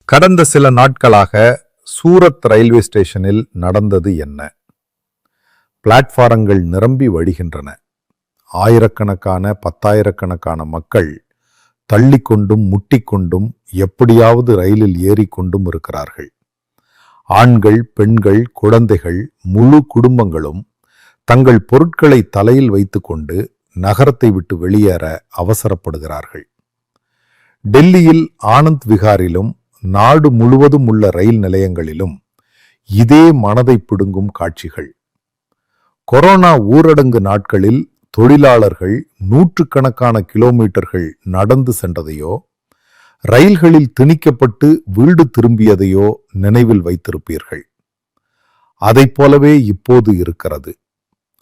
கடந்த சில நாட்களாக சூரத் ரயில்வே ஸ்டேஷனில் நடந்தது என்ன? பிளாட்பாரங்கள் நிரம்பி வழிகின்றன. ஆயிரக்கணக்கான பத்தாயிரக்கணக்கான மக்கள் தள்ளிக்கொண்டும் முட்டிக்கொண்டும் எப்படியாவது ரயிலில் ஏறிக்கொண்டும் இருக்கிறார்கள். ஆண்கள், பெண்கள், குழந்தைகள், முழு குடும்பங்களும் தங்கள் பொருட்களை தலையில் வைத்துக்கொண்டு நகரத்தை விட்டு வெளியேற அவசரப்படுகிறார்கள். டெல்லியில் ஆனந்த் விகாரிலும் நாடு முழுவதும் உள்ள ரயில் நிலையங்களிலும் இதே மனதை பிடுங்கும் காட்சிகள். கொரோனா ஊரடங்கு நாட்களில் தொழிலாளர்கள் நூற்றுக்கணக்கான கிலோமீட்டர்கள் நடந்து சென்றதையோ ரயில்களில் திணிக்கப்பட்டு வீடு திரும்பியதையோ நினைவில் வைத்திருப்பீர்கள். அதைப் போலவே இப்போது இருக்கிறது.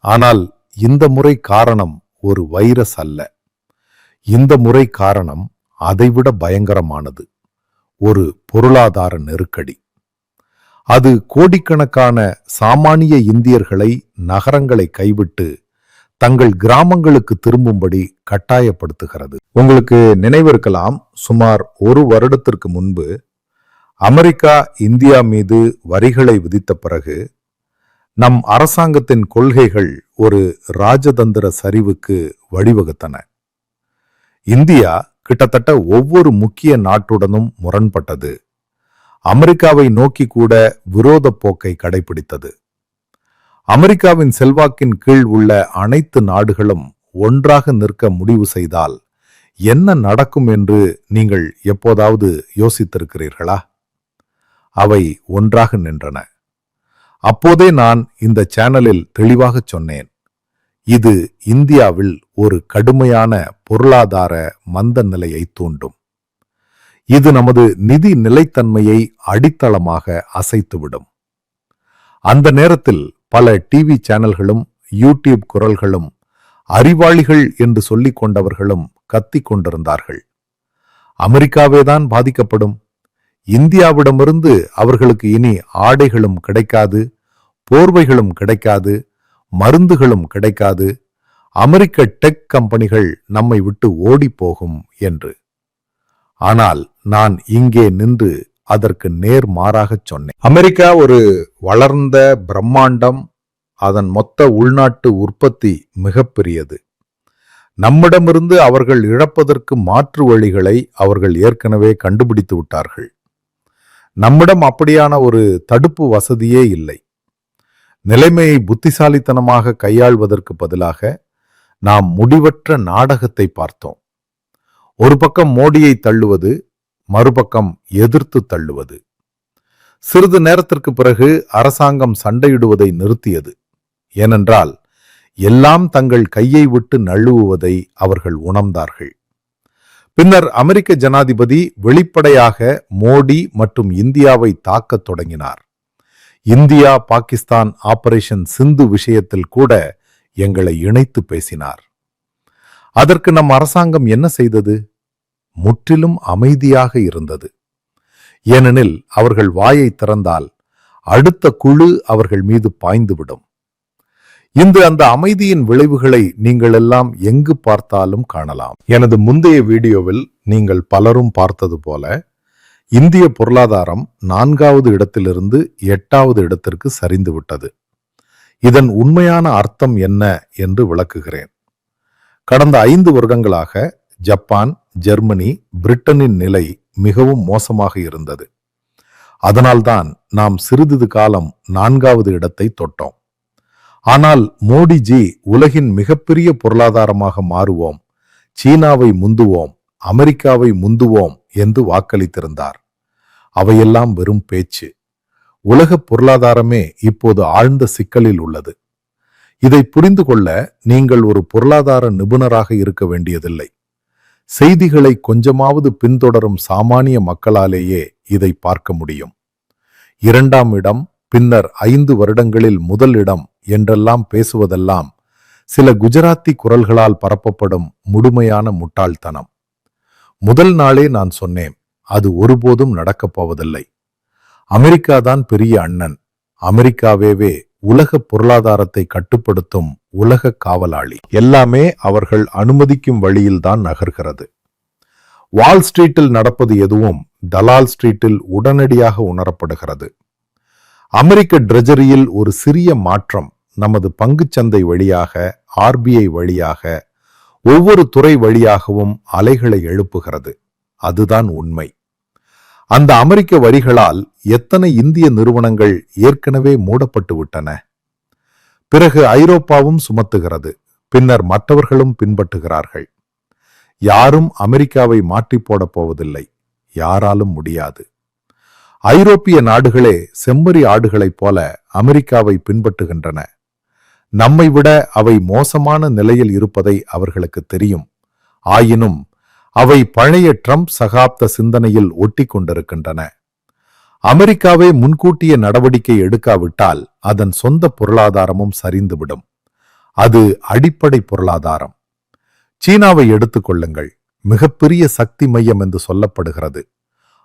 ஆனால் இந்த முறை காரணம் ஒரு வைரஸ் அல்ல. இந்த முறை காரணம் அதைவிட பயங்கரமானது. ஒரு பொருளாதார நெருக்கடி. அது கோடிக்கணக்கான சாமானிய இந்தியர்களை நகரங்களை கைவிட்டு தங்கள் கிராமங்களுக்கு திரும்பும்படி கட்டாயப்படுத்துகிறது. உங்களுக்கு நினைவிருக்கலாம், சுமார் ஒரு வருடத்திற்கு முன்பு அமெரிக்கா இந்தியா மீது வரிகளை விதித்த பிறகு நம் அரசாங்கத்தின் கொள்கைகள் ஒரு ராஜதந்திர சரிவுக்கு வழிவகுத்தன. இந்தியா கிட்டத்தட்ட ஒவ்வொரு முக்கிய நாட்டுடனும் முரண்பட்டது. அமெரிக்காவை நோக்கி கூட விரோத போக்கை கடைபிடித்தது. அமெரிக்காவின் செல்வாக்கின் கீழ் உள்ள அனைத்து நாடுகளும் ஒன்றாக நிற்க முடிவு செய்தால் என்ன நடக்கும் என்று நீங்கள் எப்போதாவது யோசித்திருக்கிறீர்களா? அவை ஒன்றாக நின்றன. அப்போதே நான் இந்த சேனலில் தெளிவாக சொன்னேன், இது இந்தியாவில் ஒரு கடுமையான பொருளாதார மந்த நிலையை தூண்டும். இது நமது நிதி நிலைத்தன்மையை அடித்தளமாக அசைத்துவிடும். அந்த நேரத்தில் பல டிவி சேனல்களும் யூடியூப் குரல்களும் அறிவாளிகள் என்று சொல்லிக் கொண்டவர்களும் கத்திக் கொண்டிருந்தார்கள். அமெரிக்காவேதான் பாதிக்கப்படும். இந்தியாவிடமிருந்து அவர்களுக்கு இனி ஆடைகளும் கிடைக்காது, போர்வைகளும் கிடைக்காது, மருந்துகளும் கிடைக்காது, அமெரிக்க டெக் கம்பெனிகள் நம்மை விட்டு ஓடி போகும் என்று. ஆனால் நான் இங்கே நின்று அதற்கு நேர்மாறாகச் சொன்னேன். அமெரிக்கா ஒரு வளர்ந்த பிரம்மாண்டம். அதன் மொத்த உள்நாட்டு உற்பத்தி மிகப்பெரியது. நம்மிடமிருந்து அவர்கள் இழப்பதற்கு மாற்று வழிகளை அவர்கள் ஏற்கனவே கண்டுபிடித்து விட்டார்கள். நம்மிடம் அப்படியான ஒரு தடுப்பு வசதியே இல்லை. நிலைமையை புத்திசாலித்தனமாக கையாள்வதற்கு பதிலாக நாம் முடிவற்ற நாடகத்தை பார்த்தோம். ஒரு பக்கம் மோடியை தள்ளுவது, மறுபக்கம் எதிர்த்து தள்ளுவது. சிறிது நேரத்திற்கு பிறகு அரசாங்கம் சண்டையிடுவதை நிறுத்தியது. ஏனென்றால் எல்லாம் தங்கள் கையை விட்டு நழுவுவதை அவர்கள் உணர்ந்தார்கள். பின்னர் அமெரிக்க ஜனாதிபதி வெளிப்படையாக மோடி மற்றும் இந்தியாவை தாக்கத் தொடங்கினார். இந்தியா பாகிஸ்தான் ஆபரேஷன் சிந்து விஷயத்தில் கூட எங்களை இணைத்து பேசினார். அதற்கு நம் அரசாங்கம் என்ன செய்தது? முற்றிலும் அமைதியாக இருந்தது. ஏனெனில் அவர்கள் வாயை திறந்தால் அடுத்த குழு அவர்கள் மீது பாய்ந்துவிடும். அந்த அமைதியின் விளைவுகளை நீங்கள் எல்லாம் எங்கு பார்த்தாலும் காணலாம். எனது முந்தைய வீடியோவில் நீங்கள் பலரும் பார்த்தது போல இந்திய பொருளாதாரம் 4வது இடத்திலிருந்து 8வது இடத்திற்கு சரிந்துவிட்டது. இதன் உண்மையான அர்த்தம் என்ன என்று விளக்குகிறேன். கடந்த 5 வருடங்களாக ஜப்பான், ஜெர்மனி, பிரிட்டனின் நிலை மிகவும் மோசமாக இருந்தது. அதனால்தான் நாம் சிறிது காலம் 4வது இடத்தை தொட்டோம். ஆனால் மோடிஜி உலகின் மிகப்பெரிய பொருளாதாரமாக மாறுவோம், சீனாவை முந்துவோம், அமெரிக்காவை முந்துவோம் என்று வாக்களித்திருந்தார். அவையெல்லாம் வெறும் பேச்சு. உலக பொருளாதாரமே இப்போது ஆழ்ந்த சிக்கலில் உள்ளது. இதை புரிந்து கொள்ள நீங்கள் ஒரு பொருளாதார நிபுணராக இருக்க வேண்டியதில்லை. செய்திகளை கொஞ்சமாவது பின்தொடரும் சாமானிய மக்களாலேயே இதை பார்க்க முடியும். 2ஆம் இடம், பின்னர் 5 வருடங்களில் முதல் இடம் என்றெல்லாம் பேசுவதெல்லாம் சில குஜராத்தி குரல்களால் பரப்பப்படும் முழுமையான முட்டாள்தனம். முதல் நாளே நான் சொன்னேன், அது ஒருபோதும் நடக்கப் போவதில்லை. அமெரிக்காதான் பெரிய அண்ணன். அமெரிக்காவே உலக பொருளாதாரத்தை கட்டுப்படுத்தும் உலக காவலாளி. எல்லாமே அவர்கள் அனுமதிக்கும் வழியில்தான் நகர்கிறது. வால் ஸ்ட்ரீட்டில் நடப்பது எதுவும் தலால் ஸ்ட்ரீட்டில் உடனடியாக உணரப்படுகிறது. அமெரிக்க ட்ரெஜரியில் ஒரு சிறிய மாற்றம் நமது பங்குச்சந்தை வழியாக, ஆர்பிஐ வழியாக, ஒவ்வொரு துறை வழியாகவும் அலைகளை எழுப்புகிறது. அதுதான் உண்மை. அந்த அமெரிக்க வரிகளால் எத்தனை இந்திய நிறுவனங்கள் ஏற்கனவே மூடப்பட்டு விட்டன. பிறகு ஐரோப்பாவும் சுமத்துகிறது. பின்னர் மற்றவர்களும் பின்பற்றுகிறார்கள். யாரும் அமெரிக்காவை மாற்றி போடப் போவதில்லை. யாராலும் முடியாது. ஐரோப்பிய நாடுகளே செம்மறி ஆடுகளைப் போல அமெரிக்காவை பின்பற்றுகின்றன. நம்மை விட அவை மோசமான நிலையில் இருப்பதை அவர்களுக்கு தெரியும். ஆயினும் அவை பழைய ட்ரம்ப் சகாப்த சிந்தனையில் ஒட்டி கொண்டிருக்கின்றன. அமெரிக்காவே முன்கூட்டிய நடவடிக்கை எடுக்காவிட்டால் அதன் சொந்த பொருளாதாரமும் சரிந்துவிடும். அது அடிப்படை பொருளாதாரம். சீனாவை எடுத்துக்கொள்ளுங்கள். மிகப்பெரிய சக்தி மையம் என்று சொல்லப்படுகிறது.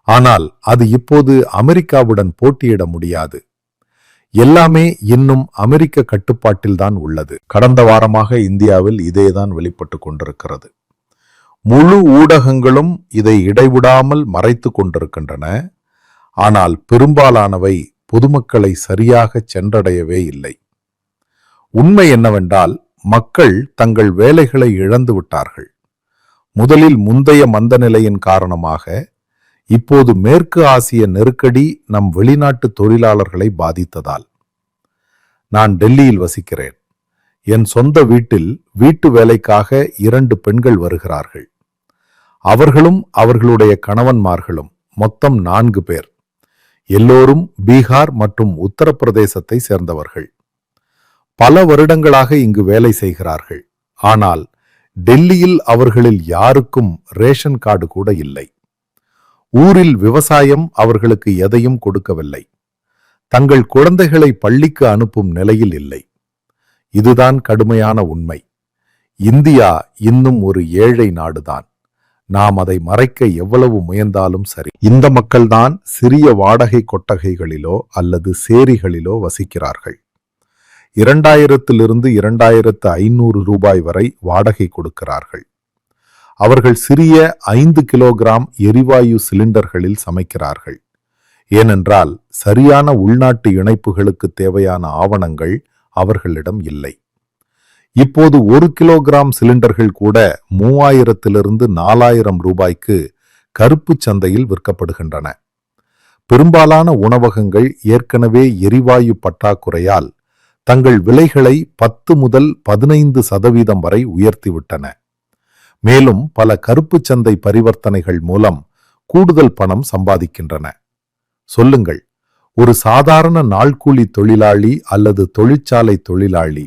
ஆனால் அது இப்போது அமெரிக்காவுடன் போட்டியிட முடியாது. எல்லாமே இன்னும் அமெரிக்க கட்டுப்பாட்டில்தான் உள்ளது. கடந்த வாரமாக இந்தியாவில் இதேதான் வெளிப்பட்டு கொண்டிருக்கிறது. முழு ஊடகங்களும் இதை இடைவிடாமல் மறைத்து கொண்டிருக்கின்றன. ஆனால் பெரும்பாலானவை பொதுமக்களை சரியாக சென்றடையவே இல்லை. உண்மை என்னவென்றால், மக்கள் தங்கள் வேலைகளை இழந்து விட்டார்கள். முதலில் முந்தைய மந்த நிலையின் காரணமாக, இப்போது மேற்கு ஆசிய நெருக்கடி நம் வெளிநாட்டு தொழிலாளர்களை பாதித்ததால். நான் டெல்லியில் வசிக்கிறேன். என் சொந்த வீட்டில் வீட்டு வேலைக்காக 2 பெண்கள் வருகிறார்கள். அவர்களும் அவர்களுடைய கணவன்மார்களும், மொத்தம் 4 பேர். எல்லோரும் பீகார் மற்றும் உத்தரப்பிரதேசத்தை சேர்ந்தவர்கள். பல வருடங்களாக இங்கு வேலை செய்கிறார்கள். ஆனால் டெல்லியில் அவர்களில் யாருக்கும் ரேஷன் கார்டு கூட இல்லை. ஊரில் விவசாயம் அவர்களுக்கு எதையும் கொடுக்கவில்லை. தங்கள் குழந்தைகளை பள்ளிக்கு அனுப்பும் நிலையில் இல்லை. இதுதான் கடுமையான உண்மை. இந்தியா இன்னும் ஒரு ஏழை நாடுதான். நாம் அதை மறைக்க எவ்வளவு முயன்றாலும் சரி. இந்த மக்கள்தான் சிறிய வாடகை கொட்டகைகளிலோ அல்லது சேரிகளிலோ வசிக்கிறார்கள். 2000 2500 ரூபாய் வரை வாடகை கொடுக்கிறார்கள். அவர்கள் சிறிய 5 கிலோகிராம் எரிவாயு சிலிண்டர்களில் சமைக்கிறார்கள். ஏனென்றால் சரியான உள்நாட்டு இணைப்புகளுக்கு தேவையான ஆவணங்கள் அவர்களிடம் இல்லை. இப்போது 1 கிலோகிராம் சிலிண்டர்கள் கூட 3000 4000 ரூபாய்க்கு கருப்பு சந்தையில் விற்கப்படுகின்றன. பெரும்பாலான உணவகங்கள் ஏற்கனவே எரிவாயு பற்றாக்குறையால் தங்கள் விலைகளை 10 முதல் 15% வரை உயர்த்திவிட்டன. மேலும் பல கருப்பு சந்தை பரிவர்த்தனைகள் மூலம் கூடுதல் பணம் சம்பாதிக்கின்றன. சொல்லுங்கள், ஒரு சாதாரண நாள்கூலி தொழிலாளி அல்லது தொழிற்சாலை தொழிலாளி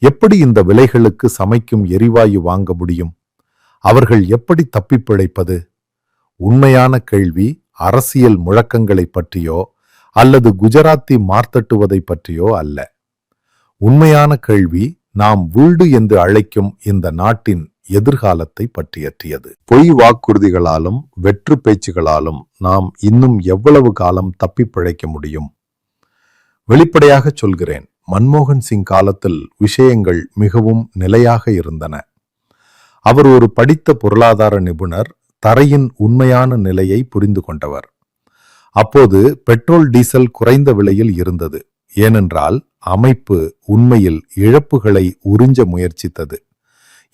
எப்படி இந்த விலைகளுக்கு சமைக்கும் எரிவாயு வாங்க முடியும்? அவர்கள் எப்படி தப்பிப் பிழைப்பது? உண்மையான கேள்வி அரசியல் முழக்கங்களை பற்றியோ அல்லது குஜராத்தி மார்த்தட்டுவதை பற்றியோ அல்ல. உண்மையான கேள்வி நாம் வீடு என்று அழைக்கும் இந்த நாட்டின் எதிர்காலத்தை பற்றியற்றியது. பொய் வாக்குறுதிகளாலும் வெற்று பேச்சுகளாலும் நாம் இன்னும் எவ்வளவு காலம் தப்பி பிழைக்க முடியும்? வெளிப்படையாக சொல்கிறேன், மன்மோகன் சிங் காலத்தில் விஷயங்கள் மிகவும் நிலையாக இருந்தன. அவர் ஒரு படித்த பொருளாதார நிபுணர், தரையின் உண்மையான நிலையை புரிந்து கொண்டவர். அப்போது பெட்ரோல் டீசல் குறைந்த விலையில் இருந்தது. ஏனென்றால் அமைப்பு உண்மையில் இழப்புகளை உறிஞ்ச முயற்சித்தது.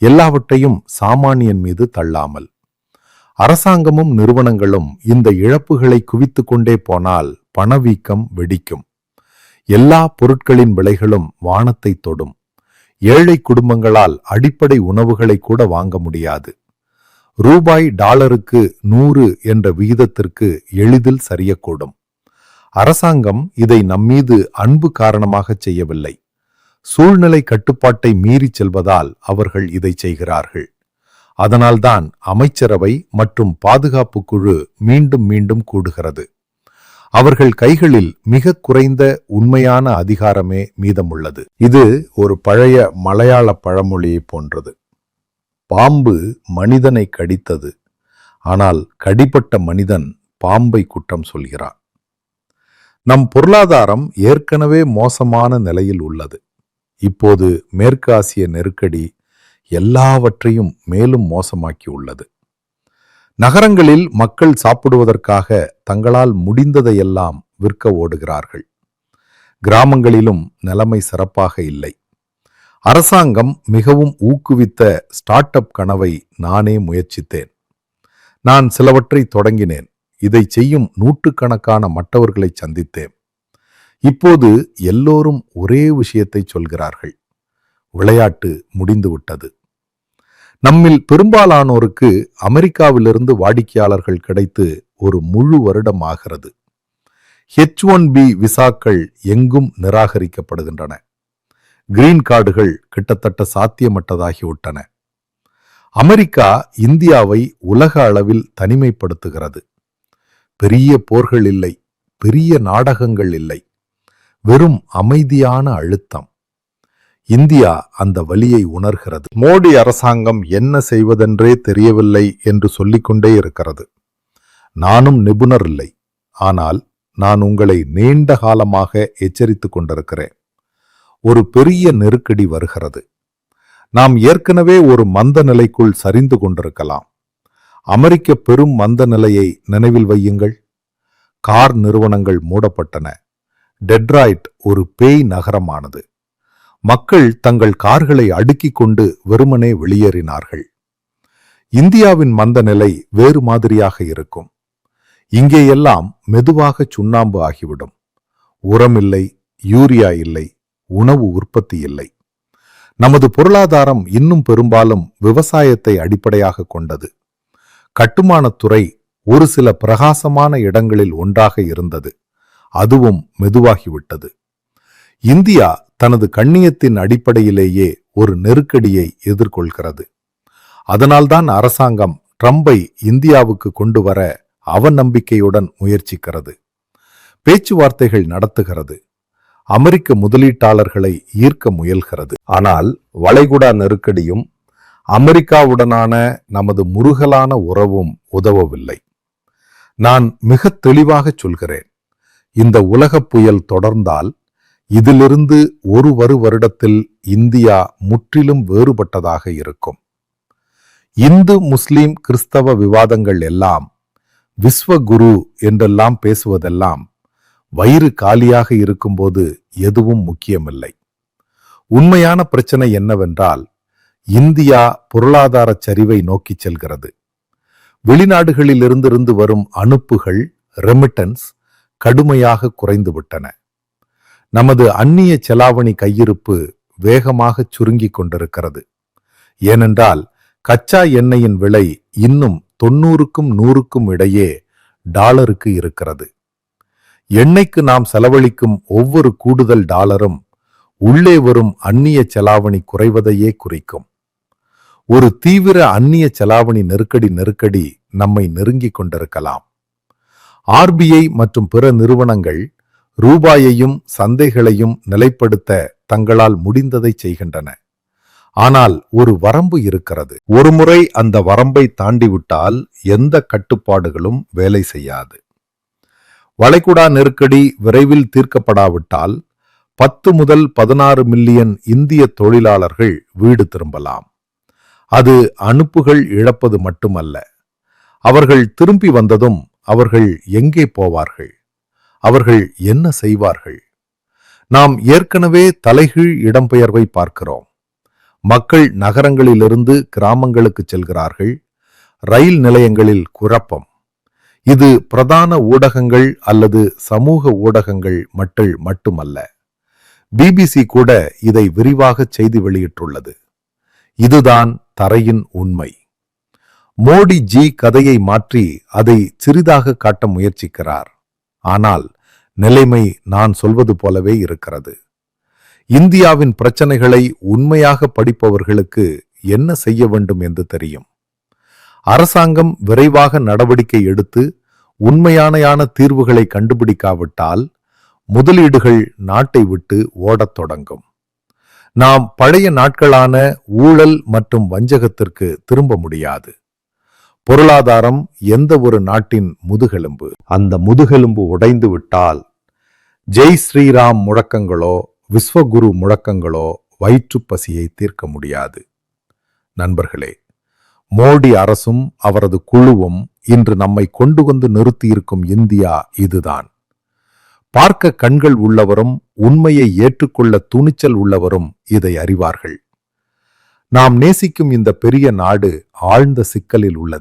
எல்லாவற்றையும் சாமானியன் மீது தள்ளாமல். அரசாங்கமும் நிறுவனங்களும் இந்த இழப்புகளை குவித்து கொண்டே போனால் பணவீக்கம் வெடிக்கும். எல்லா பொருட்களின் விலைகளும் வானத்தை தொடும். ஏழை குடும்பங்களால் அடிப்படை உணவுகளை கூட வாங்க முடியாது. ரூபாய் டாலருக்கு 100 என்ற விகிதத்திற்கு எளிதில் சரியக்கூடும். அரசாங்கம் இதை நம்மீது அன்பு காரணமாக செய்யவில்லை. சூழ்நிலை கட்டுப்பாட்டை மீறி செல்வதால் அவர்கள் இதை செய்கிறார்கள். அதனால்தான் அமைச்சரவை மற்றும் பாதுகாப்பு குழு மீண்டும் மீண்டும் கூடுகிறது. அவர்கள் கைகளில் மிக குறைந்த உண்மையான அதிகாரமே மீதமுள்ளது. இது ஒரு பழைய மலையாள பழமொழியை போன்றது. பாம்பு மனிதனை கடித்தது, ஆனால் கடிபட்ட மனிதன் பாம்பை குற்றம் சொல்கிறான். நம் பொருளாதாரம் ஏற்கனவே மோசமான நிலையில் உள்ளது. இப்போது மேற்கு ஆசிய நெருக்கடி எல்லாவற்றையும் மேலும் மோசமாக்கி உள்ளது. நகரங்களில் மக்கள் சாப்பிடுவதற்காக தங்களால் முடிந்ததையெல்லாம் விற்க ஓடுகிறார்கள். கிராமங்களிலும் நிலைமை சிறப்பாக இல்லை. அரசாங்கம் மிகவும் ஊக்குவித்த ஸ்டார்ட் அப் கனவை நானே முயற்சித்தேன். நான் சிலவற்றை தொடங்கினேன். இதை செய்யும் நூற்றுக்கணக்கான மற்றவர்களை சந்தித்தேன். இப்போது எல்லோரும் ஒரே விஷயத்தை சொல்கிறார்கள்: விளையாட்டு முடிந்துவிட்டது. நம்மில் பெரும்பாலானோருக்கு அமெரிக்காவிலிருந்து வாடிக்கையாளர்கள் கிடைத்து ஒரு முழு வருடம் ஆகிறது. H1B விசாக்கள் எங்கும் நிராகரிக்கப்படுகின்றன. கிரீன் கார்டுகள் கிட்டத்தட்ட சாத்தியமற்றதாகிவிட்டன. அமெரிக்கா இந்தியாவை உலக அளவில் தனிமைப்படுத்துகிறது. பெரிய போர்கள் இல்லை, பெரிய நாடகங்கள் இல்லை, வெறும் அமைதியான அழுத்தம். இந்தியா அந்த வலியை உணர்கிறது. மோடி அரசாங்கம் என்ன செய்வதென்றே தெரியவில்லை என்று சொல்லிக்கொண்டே இருக்கிறது. நானும் நிபுணர் இல்லை, ஆனால் நான் உங்களை நீண்ட காலமாக எச்சரித்துக் கொண்டிருக்கிறேன். ஒரு பெரிய நெருக்கடி வருகிறது. நாம் ஏற்கனவே ஒரு மந்த நிலைக்குள் சரிந்து கொண்டிருக்கலாம். அமெரிக்க பெரும் மந்த நிலையை நினைவில் வையுங்கள். கார் நிறுவனங்கள் மூடப்பட்டன. டெட்ராய்ட் ஒரு பேய் நகரமானது. மக்கள் தங்கள் கார்களை அடுக்கிக் கொண்டு வெறுமனே வெளியேறினார்கள். இந்தியாவின் மந்த நிலை வேறு மாதிரியாக இருக்கும். இங்கேயெல்லாம் மெதுவாக சுண்ணாம்பு ஆகிவிடும். உரம் இல்லை, யூரியா இல்லை, உணவு உற்பத்தி இல்லை. நமது பொருளாதாரம் இன்னும் பெரும்பாலும் விவசாயத்தை அடிப்படையாக கொண்டது. கட்டுமானத்துறை ஒரு சில பிரகாசமான இடங்களில் ஒன்றாக இருந்தது. அதுவும் மெதுவாகிவிட்டது. இந்தியா தனது கண்ணியத்தின் அடிப்படையிலேயே ஒரு நெருக்கடியை எதிர்கொள்கிறது. அதனால்தான் அரசாங்கம் ட்ரம்பை இந்தியாவுக்கு கொண்டு வர அவநம்பிக்கையுடன் முயற்சிக்கிறது. பேச்சுவார்த்தைகள் நடத்துகிறது. அமெரிக்க முதலீட்டாளர்களை ஈர்க்க முயல்கிறது. ஆனால் வளைகுடா நெருக்கடியும் அமெரிக்காவுடனான நமது முருகலான உறவும் உதவவில்லை. நான் மிக தெளிவாக சொல்கிறேன், இந்த உலகப் புயல் தொடர்ந்தால் இதிலிருந்து ஒரு வருடத்தில் இந்தியா முற்றிலும் வேறுபட்டதாக இருக்கும். இந்து முஸ்லிம் கிறிஸ்தவ விவாதங்கள் எல்லாம், விஸ்வகுரு என்றெல்லாம் பேசுவதெல்லாம் வயிறு காலியாக இருக்கும்போது எதுவும் முக்கியமில்லை. உண்மையான பிரச்சனை என்னவென்றால், இந்தியா பொருளாதார சரிவை நோக்கி செல்கிறது. வெளிநாடுகளில் இருந்திருந்து வரும் அனுப்புகள், ரெமிட்டன்ஸ் கடுமையாக குறைந்துவிட்டன. நமது அந்நிய செலாவணி கையிருப்பு வேகமாக சுருங்கிக் கொண்டிருக்கிறது. ஏனென்றால் கச்சா எண்ணெயின் விலை இன்னும் 90க்கும் 100க்கும் இடையே டாலருக்கு இருக்கிறது. எண்ணெய்க்கு நாம் செலவழிக்கும் ஒவ்வொரு கூடுதல் டாலரும் உள்ளே வரும் அந்நிய செலாவணி குறைவதையே குறிக்கும். ஒரு தீவிர அந்நிய செலாவணி நெருக்கடி நம்மை நெருங்கிக் கொண்டிருக்கலாம். RBI மற்றும் பிற நிறுவனங்கள் ரூபாயையும் சந்தைகளையும் நிலைப்படுத்த தங்களால் முடிந்ததை செய்கின்றன. ஆனால் ஒரு வரம்பு இருக்கிறது. ஒருமுறை அந்த வரம்பை தாண்டிவிட்டால் எந்த கட்டுப்பாடுகளும் வேலை செய்யாது. வளைகுடா நெருக்கடி விரைவில் தீர்க்கப்படாவிட்டால் 10 முதல் 16 மில்லியன் இந்திய தொழிலாளர்கள் வீடு திரும்பலாம். அது அனுப்புகள் இழப்பது மட்டுமல்ல. அவர்கள் திரும்பி வந்ததும் அவர்கள் எங்கே போவார்கள்? அவர்கள் என்ன செய்வார்கள்? நாம் ஏற்கனவே தலைகீழ் இடம்பெயர்வை பார்க்கிறோம். மக்கள் நகரங்களிலிருந்து கிராமங்களுக்கு செல்கிறார்கள். ரயில் நிலையங்களில் குழப்பம். இது பிரதான ஊடகங்கள் அல்லது சமூக ஊடகங்கள் மட்டுமல்ல. BBC கூட இதை விரிவாக செய்தி வெளியிட்டுள்ளது. இதுதான் தரையின் உண்மை. மோடி ஜி கதையை மாற்றி அதை சிறிதாக காட்ட முயற்சிக்கிறார். ஆனால் நிலைமை நான் சொல்வது போலவே இருக்கிறது. இந்தியாவின் பிரச்சனைகளை உண்மையாக படிப்பவர்களுக்கு என்ன செய்ய வேண்டும் என்று தெரியும். அரசாங்கம் விரைவாக நடவடிக்கை எடுத்து உண்மையான தீர்வுகளை கண்டுபிடிக்காவிட்டால் முதலீடுகள் நாட்டை விட்டு ஓடத் தொடங்கும். நாம் பழைய நாட்களான ஊழல் மற்றும் வஞ்சகத்திற்கு திரும்ப முடியாது. பொருளாதாரம் எந்த ஒரு நாட்டின் முதுகெலும்பு. அந்த முதுகெலும்பு உடைந்து விட்டால் ஜெய் ஸ்ரீராம் முழக்கங்களோ விஸ்வகுரு முழக்கங்களோ வயிற்றுப்பசியை தீர்க்க முடியாது. நண்பர்களே, மோடி அரசும் அவரது குழுவும் இன்று நம்மை கொண்டு வந்து நிறுத்தியிருக்கும் இந்தியா இதுதான். பார்க்க கண்கள் உள்ளவரும் உண்மையை ஏற்றுக்கொள்ள துணிச்சல் உள்ளவரும் இதை அறிவார்கள். நாம் நேசிக்கும் இந்த பெரிய நாடு ஆழ்ந்த சிக்கலில் உள்ளது.